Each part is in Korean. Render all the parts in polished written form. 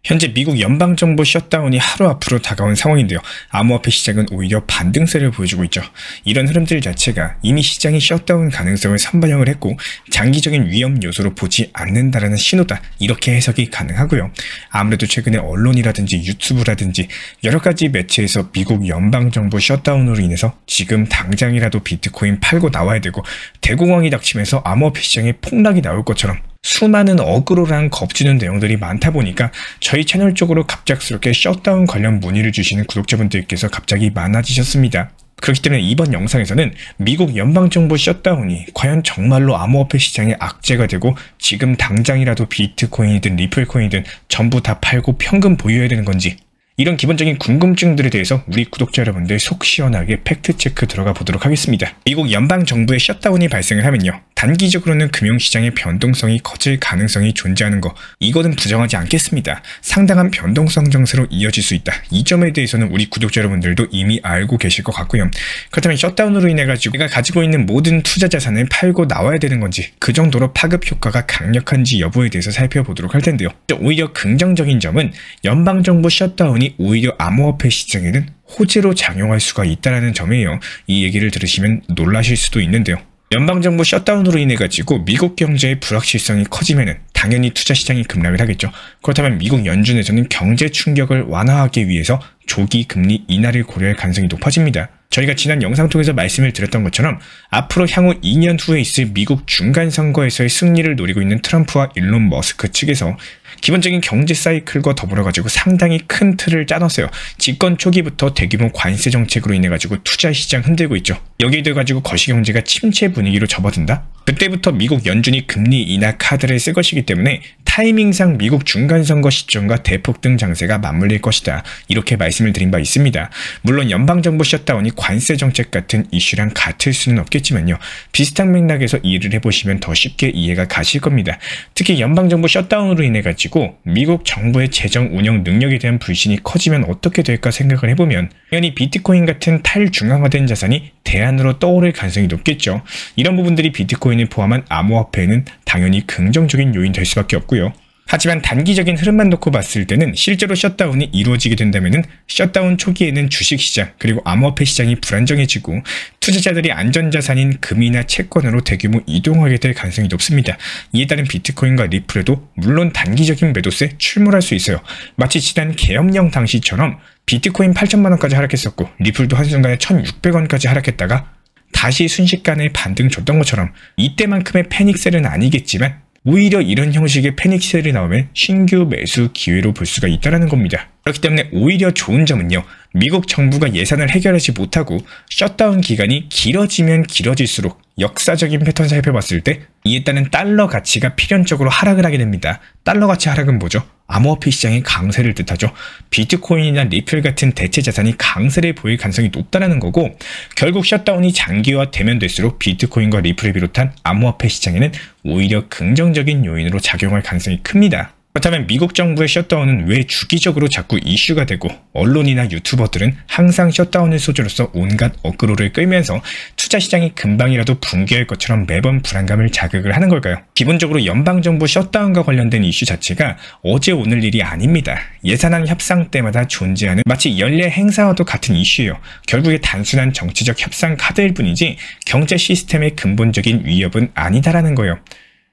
현재 미국 연방정부 셧다운이 하루 앞으로 다가온 상황인데요. 암호화폐 시장은 오히려 반등세를 보여주고 있죠. 이런 흐름들 자체가 이미 시장이 셧다운 가능성을 선반영을 했고 장기적인 위험 요소로 보지 않는다라는 신호다, 이렇게 해석이 가능하고요. 아무래도 최근에 언론이라든지 유튜브라든지 여러가지 매체에서 미국 연방정부 셧다운으로 인해서 지금 당장이라도 비트코인 팔고 나와야 되고 대공황이 닥치면서 암호화폐 시장에 폭락이 나올 것처럼 수많은 어그로랑 겁주는 내용들이 많다 보니까 저희 채널 쪽으로 갑작스럽게 셧다운 관련 문의를 주시는 구독자분들께서 갑자기 많아지셨습니다. 그렇기 때문에 이번 영상에서는 미국 연방정부 셧다운이 과연 정말로 암호화폐 시장의 악재가 되고 지금 당장이라도 비트코인이든 리플코인이든 전부 다 팔고 평금 보유해야 되는 건지, 이런 기본적인 궁금증들에 대해서 우리 구독자 여러분들 속 시원하게 팩트체크 들어가 보도록 하겠습니다. 미국 연방정부의 셧다운이 발생을 하면요, 단기적으로는 금융시장의 변동성이 커질 가능성이 존재하는 거, 이거는 부정하지 않겠습니다. 상당한 변동성 정세로 이어질 수 있다. 이 점에 대해서는 우리 구독자 여러분들도 이미 알고 계실 것 같고요. 그렇다면 셧다운으로 인해 가지고 내가 가지고 있는 모든 투자 자산을 팔고 나와야 되는 건지, 그 정도로 파급 효과가 강력한지 여부에 대해서 살펴보도록 할 텐데요. 오히려 긍정적인 점은 연방정부 셧다운이 오히려 암호화폐 시장에는 호재로 작용할 수가 있다는 점이에요. 이 얘기를 들으시면 놀라실 수도 있는데요. 연방정부 셧다운으로 인해 가지고 미국 경제의 불확실성이 커지면은 당연히 투자시장이 급락을 하겠죠. 그렇다면 미국 연준에서는 경제 충격을 완화하기 위해서 조기 금리 인하를 고려할 가능성이 높아집니다. 저희가 지난 영상 통해서 말씀을 드렸던 것처럼 앞으로 향후 2년 후에 있을 미국 중간선거에서의 승리를 노리고 있는 트럼프와 일론 머스크 측에서 기본적인 경제 사이클과 더불어 가지고 상당히 큰 틀을 짜놨어요. 집권 초기부터 대규모 관세 정책으로 인해 가지고 투자 시장 흔들고 있죠. 여기에 들어 가지고 거시경제가 침체 분위기로 접어든다. 그때부터 미국 연준이 금리 인하 카드를 쓸 것이기 때문에 타이밍상 미국 중간선거 시점과 대폭등 장세가 맞물릴 것이다, 이렇게 말씀을 드린 바 있습니다. 물론 연방정부 셧다운이 관세 정책 같은 이슈랑 같을 수는 없겠지만요, 비슷한 맥락에서 이해를 해보시면 더 쉽게 이해가 가실 겁니다. 특히 연방정부 셧다운으로 인해 가지고 미국 정부의 재정 운영 능력에 대한 불신이 커지면 어떻게 될까 생각을 해보면 당연히 비트코인 같은 탈중앙화된 자산이 대안으로 떠오를 가능성이 높겠죠. 이런 부분들이 비트코인을 포함한 암호화폐에는 당연히 긍정적인 요인 될 수밖에 없고요. 하지만 단기적인 흐름만 놓고 봤을 때는 실제로 셧다운이 이루어지게 된다면 셧다운 초기에는 주식시장 그리고 암호화폐 시장이 불안정해지고 투자자들이 안전자산인 금이나 채권으로 대규모 이동하게 될 가능성이 높습니다. 이에 따른 비트코인과 리플에도 물론 단기적인 매도세 출몰할 수 있어요. 마치 지난 계엄령 당시처럼 비트코인 8천만원까지 하락했었고 리플도 한순간에 1,600원까지 하락했다가 다시 순식간에 반등 줬던 것처럼 이때만큼의 패닉셀은 아니겠지만 오히려 이런 형식의 패닉셀이 나오면 신규 매수 기회로 볼 수가 있다는 겁니다. 그렇기 때문에 오히려 좋은 점은요, 미국 정부가 예산을 해결하지 못하고 셧다운 기간이 길어지면 길어질수록 역사적인 패턴 살펴봤을 때 이에 따른 달러 가치가 필연적으로 하락을 하게 됩니다. 달러 가치 하락은 뭐죠? 암호화폐 시장의 강세를 뜻하죠. 비트코인이나 리플 같은 대체 자산이 강세를 보일 가능성이 높다는 거고, 결국 셧다운이 장기화되면 될수록 비트코인과 리플을 비롯한 암호화폐 시장에는 오히려 긍정적인 요인으로 작용할 가능성이 큽니다. 그렇다면 미국 정부의 셧다운은 왜 주기적으로 자꾸 이슈가 되고 언론이나 유튜버들은 항상 셧다운을 소재로서 온갖 어그로를 끌면서 투자시장이 금방이라도 붕괴할 것처럼 매번 불안감을 자극을 하는 걸까요? 기본적으로 연방정부 셧다운과 관련된 이슈 자체가 어제 오늘 일이 아닙니다. 예산안 협상 때마다 존재하는 마치 연례 행사와도 같은 이슈예요. 결국에 단순한 정치적 협상 카드일 뿐이지 경제 시스템의 근본적인 위협은 아니다라는 거예요.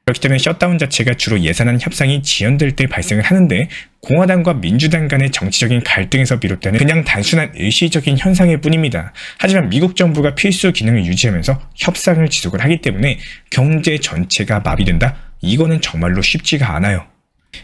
그렇기 때문에 셧다운 자체가 주로 예산안 협상이 지연될 때 발생을 하는데 공화당과 민주당 간의 정치적인 갈등에서 비롯되는 그냥 단순한 일시적인 현상일 뿐입니다. 하지만 미국 정부가 필수 기능을 유지하면서 협상을 지속을 하기 때문에 경제 전체가 마비된다? 이거는 정말로 쉽지가 않아요.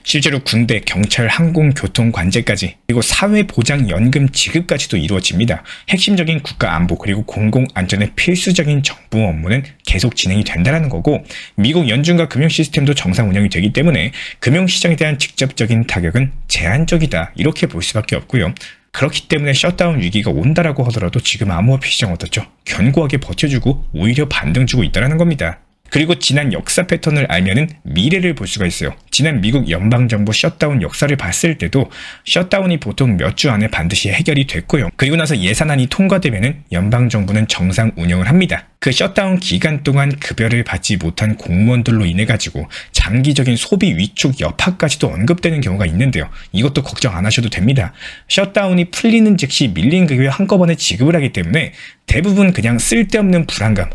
실제로 군대, 경찰, 항공, 교통, 관제까지 그리고 사회보장연금 지급까지도 이루어집니다. 핵심적인 국가 안보 그리고 공공안전의 필수적인 정부 업무는 계속 진행이 된다는 거고, 미국 연준과 금융 시스템도 정상 운영이 되기 때문에 금융시장에 대한 직접적인 타격은 제한적이다, 이렇게 볼 수밖에 없고요. 그렇기 때문에 셧다운 위기가 온다라고 하더라도 지금 암호화폐 시장 어떻죠? 견고하게 버텨주고 오히려 반등 주고 있다는 겁니다. 그리고 지난 역사 패턴을 알면은 미래를 볼 수가 있어요. 지난 미국 연방정부 셧다운 역사를 봤을 때도 셧다운이 보통 몇 주 안에 반드시 해결이 됐고요. 그리고 나서 예산안이 통과되면은 연방정부는 정상 운영을 합니다. 그 셧다운 기간 동안 급여를 받지 못한 공무원들로 인해 가지고 장기적인 소비 위축 여파까지도 언급되는 경우가 있는데요. 이것도 걱정 안 하셔도 됩니다. 셧다운이 풀리는 즉시 밀린 급여 한꺼번에 지급을 하기 때문에 대부분 그냥 쓸데없는 불안감,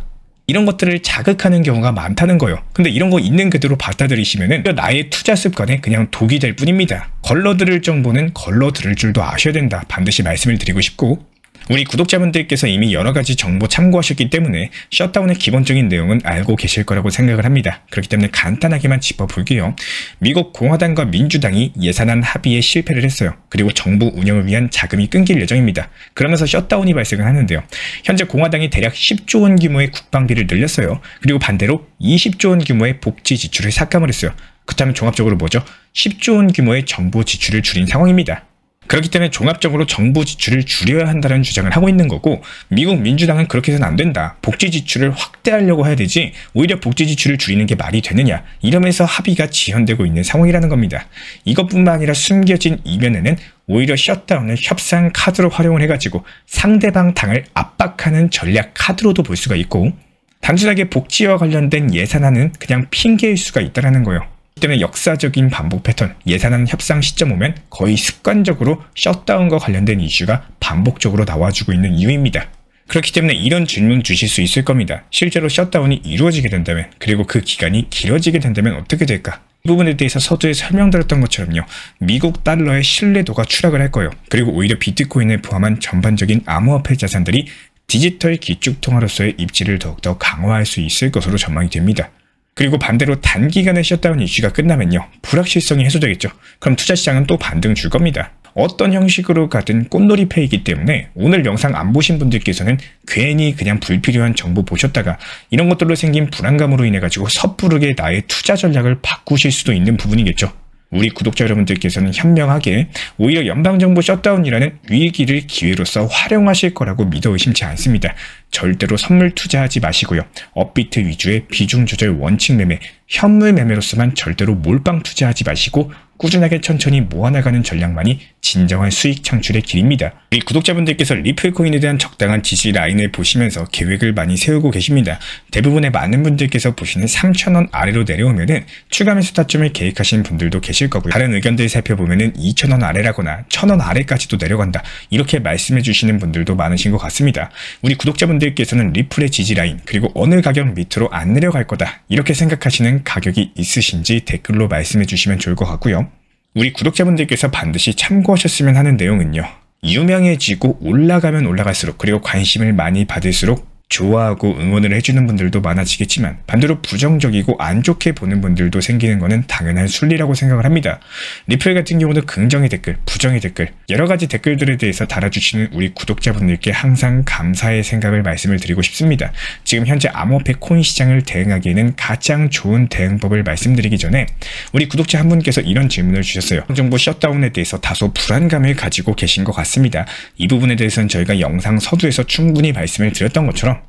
이런 것들을 자극하는 경우가 많다는 거예요. 근데 이런 거 있는 그대로 받아들이시면은 나의 투자 습관에 그냥 독이 될 뿐입니다. 걸러들을 정보는 걸러들을 줄도 아셔야 된다. 반드시 말씀을 드리고 싶고, 우리 구독자분들께서 이미 여러가지 정보 참고하셨기 때문에 셧다운의 기본적인 내용은 알고 계실 거라고 생각을 합니다. 그렇기 때문에 간단하게만 짚어볼게요. 미국 공화당과 민주당이 예산안 합의에 실패를 했어요. 그리고 정부 운영을 위한 자금이 끊길 예정입니다. 그러면서 셧다운이 발생을 하는데요. 현재 공화당이 대략 10조 원 규모의 국방비를 늘렸어요. 그리고 반대로 20조 원 규모의 복지 지출을 삭감을 했어요. 그렇다면 종합적으로 뭐죠? 10조 원 규모의 정부 지출을 줄인 상황입니다. 그렇기 때문에 종합적으로 정부 지출을 줄여야 한다는 주장을 하고 있는 거고, 미국 민주당은 그렇게 해서는 안 된다. 복지 지출을 확대하려고 해야 되지 오히려 복지 지출을 줄이는 게 말이 되느냐, 이러면서 합의가 지연되고 있는 상황이라는 겁니다. 이것뿐만 아니라 숨겨진 이면에는 오히려 셧다운을 협상 카드로 활용을 해가지고 상대방 당을 압박하는 전략 카드로도 볼 수가 있고, 단순하게 복지와 관련된 예산안은 그냥 핑계일 수가 있다는 거예요. 때문에 역사적인 반복 패턴, 예산안 협상 시점 오면 거의 습관적으로 셧다운과 관련된 이슈가 반복적으로 나와주고 있는 이유입니다. 그렇기 때문에 이런 질문 주실 수 있을 겁니다. 실제로 셧다운이 이루어지게 된다면, 그리고 그 기간이 길어지게 된다면 어떻게 될까? 이 부분에 대해서 서두에 설명드렸던 것처럼요, 미국 달러의 신뢰도가 추락을 할 거예요. 그리고 오히려 비트코인을 포함한 전반적인 암호화폐 자산들이 디지털 기축통화로서의 입지를 더욱더 강화할 수 있을 것으로 전망이 됩니다. 그리고 반대로 단기간에 셧다운 이슈가 끝나면요, 불확실성이 해소되겠죠. 그럼 투자시장은 또 반등 줄 겁니다. 어떤 형식으로 가든 꽃놀이패이기 때문에 오늘 영상 안 보신 분들께서는 괜히 그냥 불필요한 정보 보셨다가 이런 것들로 생긴 불안감으로 인해 가지고 섣부르게 나의 투자 전략을 바꾸실 수도 있는 부분이겠죠. 우리 구독자 여러분들께서는 현명하게 오히려 연방정부 셧다운이라는 위기를 기회로서 활용하실 거라고 믿어 의심치 않습니다. 절대로 선물 투자하지 마시고요. 업비트 위주의 비중 조절 원칙 매매, 현물 매매로서만 절대로 몰빵 투자하지 마시고 꾸준하게 천천히 모아나가는 전략만이 진정한 수익 창출의 길입니다. 우리 구독자분들께서 리플코인에 대한 적당한 지지 라인을 보시면서 계획을 많이 세우고 계십니다. 대부분의 많은 분들께서 보시는 3,000원 아래로 내려오면은 추가 매수 타점을 계획하시는 분들도 계실 거고요. 다른 의견들 살펴보면은 2,000원 아래라거나 1,000원 아래까지도 내려간다, 이렇게 말씀해 주시는 분들도 많으신 것 같습니다. 우리 구독자분들께서는 리플의 지지 라인, 그리고 어느 가격 밑으로 안 내려갈 거다, 이렇게 생각하시는 가격이 있으신지 댓글로 말씀해 주시면 좋을 것 같고요. 우리 구독자분들께서 반드시 참고하셨으면 하는 내용은요, 유명해지고 올라가면 올라갈수록, 그리고 관심을 많이 받을수록 좋아하고 응원을 해주는 분들도 많아지겠지만 반대로 부정적이고 안 좋게 보는 분들도 생기는 것은 당연한 순리라고 생각을 합니다. 리플 같은 경우도 긍정의 댓글, 부정의 댓글, 여러가지 댓글들에 대해서 달아주시는 우리 구독자분들께 항상 감사의 생각을 말씀을 드리고 싶습니다. 지금 현재 암호화폐 코인 시장을 대응하기에는 가장 좋은 대응법을 말씀드리기 전에 우리 구독자 한 분께서 이런 질문을 주셨어요. 정부 셧다운에 대해서 다소 불안감을 가지고 계신 것 같습니다. 이 부분에 대해서는 저희가 영상 서두에서 충분히 말씀을 드렸던 것처럼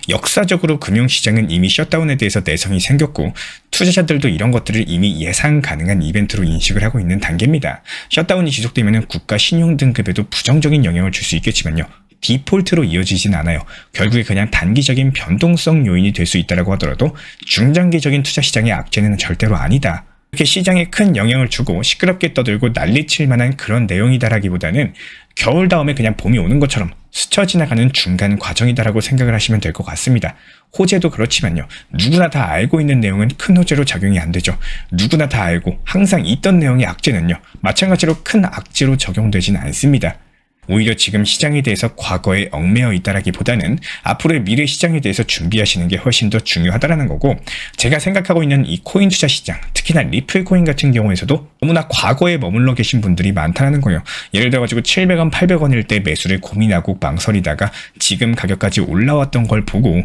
역사적으로 금융시장은 이미 셧다운에 대해서 내성이 생겼고 투자자들도 이런 것들을 이미 예상 가능한 이벤트로 인식을 하고 있는 단계입니다. 셧다운이 지속되면 국가 신용 등급에도 부정적인 영향을 줄 수 있겠지만요, 디폴트로 이어지진 않아요. 결국에 그냥 단기적인 변동성 요인이 될 수 있다고 하더라도 중장기적인 투자시장의 악재는 절대로 아니다, 이렇게 시장에 큰 영향을 주고 시끄럽게 떠들고 난리칠 만한 그런 내용이다라기보다는 겨울 다음에 그냥 봄이 오는 것처럼 스쳐 지나가는 중간 과정이다라고 생각을 하시면 될 것 같습니다. 호재도 그렇지만요, 누구나 다 알고 있는 내용은 큰 호재로 작용이 안 되죠. 누구나 다 알고 항상 있던 내용의 악재는요, 마찬가지로 큰 악재로 적용되진 않습니다. 오히려 지금 시장에 대해서 과거에 얽매여 있다라기보다는 앞으로의 미래 시장에 대해서 준비하시는 게 훨씬 더 중요하다라는 거고, 제가 생각하고 있는 이 코인 투자 시장, 특히나 리플 코인 같은 경우에서도 너무나 과거에 머물러 계신 분들이 많다는 거예요. 예를 들어가지고 700원, 800원일 때 매수를 고민하고 망설이다가 지금 가격까지 올라왔던 걸 보고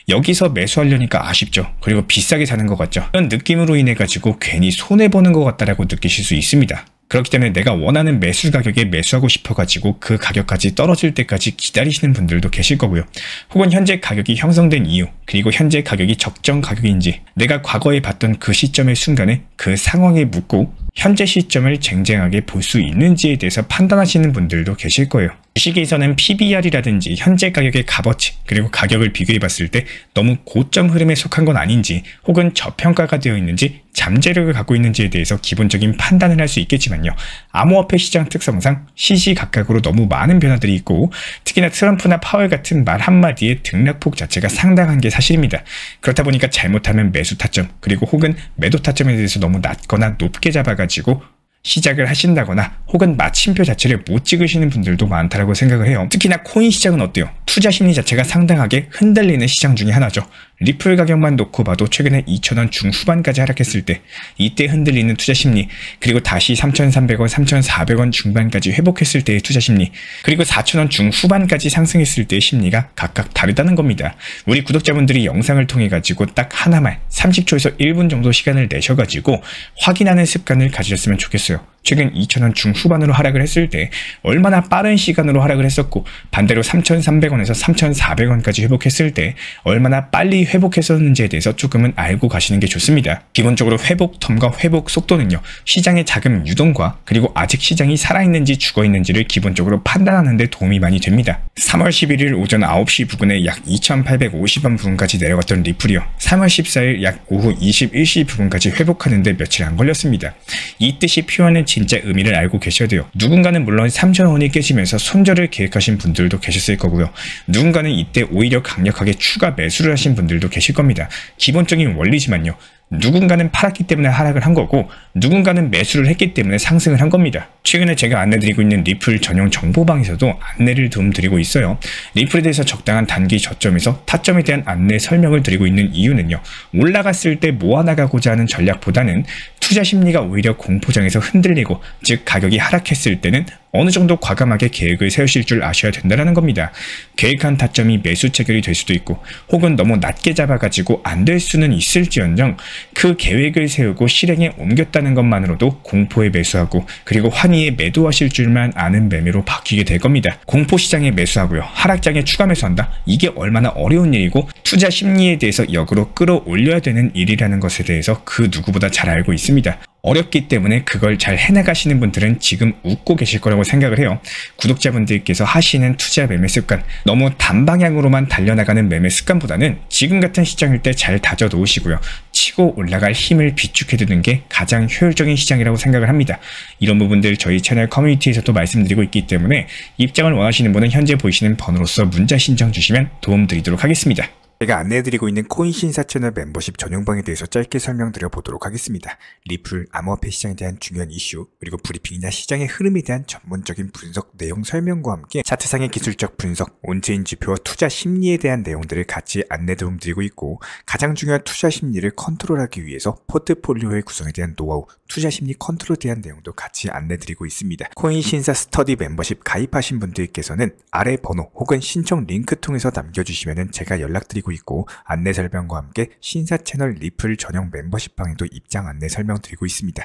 여기서 매수하려니까 아쉽죠. 그리고 비싸게 사는 것 같죠. 이런 느낌으로 인해 가지고 괜히 손해보는 것 같다라고 느끼실 수 있습니다. 그렇기 때문에 내가 원하는 매수 가격에 매수하고 싶어가지고 그 가격까지 떨어질 때까지 기다리시는 분들도 계실 거고요. 혹은 현재 가격이 형성된 이유, 그리고 현재 가격이 적정 가격인지 내가 과거에 봤던 그 시점의 순간에 그 상황에 묻고 현재 시점을 쟁쟁하게 볼 수 있는지에 대해서 판단하시는 분들도 계실 거예요. 주식에서는 PBR이라든지 현재 가격의 값어치, 그리고 가격을 비교해 봤을 때 너무 고점 흐름에 속한 건 아닌지, 혹은 저평가가 되어 있는지, 잠재력을 갖고 있는지에 대해서 기본적인 판단을 할 수 있겠지만요. 암호화폐 시장 특성상 시시각각으로 너무 많은 변화들이 있고, 특히나 트럼프나 파월 같은 말 한마디에 등락폭 자체가 상당한 게 사실입니다. 그렇다 보니까 잘못하면 매수 타점, 그리고 혹은 매도 타점에 대해서 너무 낮거나 높게 잡아가지고 시작을 하신다거나 혹은 마침표 자체를 못 찍으시는 분들도 많다고 생각을 해요. 특히나 코인 시장은 어때요? 투자 심리 자체가 상당하게 흔들리는 시장 중에 하나죠. 리플 가격만 놓고 봐도 최근에 2,000원 중후반까지 하락했을 때 이때 흔들리는 투자 심리, 그리고 다시 3,300원, 3,400원 중반까지 회복했을 때의 투자 심리, 그리고 4,000원 중후반까지 상승했을 때의 심리가 각각 다르다는 겁니다. 우리 구독자분들이 영상을 통해 가지고 딱 하나만 30초에서 1분 정도 시간을 내셔가지고 확인하는 습관을 가지셨으면 좋겠어요. 최근 2,000원 중후반으로 하락을 했을 때 얼마나 빠른 시간으로 하락을 했었고, 반대로 3,300원에서 3,400원까지 회복했을 때 얼마나 빨리 회복했었는지에 대해서 조금은 알고 가시는 게 좋습니다. 기본적으로 회복 텀과 회복 속도는요, 시장의 자금 유동과 그리고 아직 시장이 살아있는지 죽어있는지를 기본적으로 판단하는 데 도움이 많이 됩니다. 3월 11일 오전 9시 부근에 약 2,850원 부근까지 내려갔던 리플이요, 3월 14일 약 오후 21시 부근까지 회복하는 데 며칠 안 걸렸습니다. 이 뜻이 표현하는 진짜 의미를 알고 계셔야 돼요. 누군가는 물론 3,000원이 깨지면서 손절을 계획하신 분들도 계셨을 거고요. 누군가는 이때 오히려 강력하게 추가 매수를 하신 분들도 계실 겁니다. 기본적인 원리지만요. 누군가는 팔았기 때문에 하락을 한 거고, 누군가는 매수를 했기 때문에 상승을 한 겁니다. 최근에 제가 안내드리고 있는 리플 전용 정보방에서도 안내를 좀 드리고 있어요. 리플에 대해서 적당한 단기 저점에서 타점에 대한 안내 설명을 드리고 있는 이유는요, 올라갔을 때 모아나가고자 하는 전략보다는 투자 심리가 오히려 공포장에서 흔들리고, 즉 가격이 하락했을 때는 어느 정도 과감하게 계획을 세우실 줄 아셔야 된다는 겁니다. 계획한 타점이 매수 체결이 될 수도 있고, 혹은 너무 낮게 잡아가지고 안 될 수는 있을지언정 그 계획을 세우고 실행에 옮겼다는 것만으로도 공포에 매수하고, 그리고 환희에 매도하실 줄만 아는 매매로 바뀌게 될 겁니다. 공포시장에 매수하고요, 하락장에 추가 매수한다? 이게 얼마나 어려운 일이고, 투자 심리에 대해서 역으로 끌어올려야 되는 일이라는 것에 대해서 그 누구보다 잘 알고 있습니다. 어렵기 때문에 그걸 잘 해나가시는 분들은 지금 웃고 계실 거라고 생각을 해요. 구독자분들께서 하시는 투자 매매 습관, 너무 단방향으로만 달려나가는 매매 습관보다는 지금 같은 시장일 때 잘 다져 놓으시고요, 치고 올라갈 힘을 비축해두는 게 가장 효율적인 시장이라고 생각을 합니다. 이런 부분들 저희 채널 커뮤니티에서도 말씀드리고 있기 때문에 입장을 원하시는 분은 현재 보이시는 번호로서 문자 신청 주시면 도움드리도록 하겠습니다. 제가 안내해드리고 있는 코인 신사 채널 멤버십 전용방에 대해서 짧게 설명드려 보도록 하겠습니다. 리플, 암호화폐 시장에 대한 중요한 이슈, 그리고 브리핑이나 시장의 흐름에 대한 전문적인 분석 내용 설명과 함께 차트상의 기술적 분석, 온체인 지표와 투자 심리에 대한 내용들을 같이 안내 도움드리고 있고, 가장 중요한 투자 심리를 컨트롤하기 위해서 포트폴리오의 구성에 대한 노하우, 투자 심리 컨트롤에 대한 내용도 같이 안내드리고 있습니다. 코인 신사 스터디 멤버십 가입하신 분들께서는 아래 번호 혹은 신청 링크 통해서 남겨주시면 제가 연락드리고 있고, 안내 설명과 함께 신사 채널 리플 전용 멤버십 방에도 입장 안내 설명드리고 있습니다.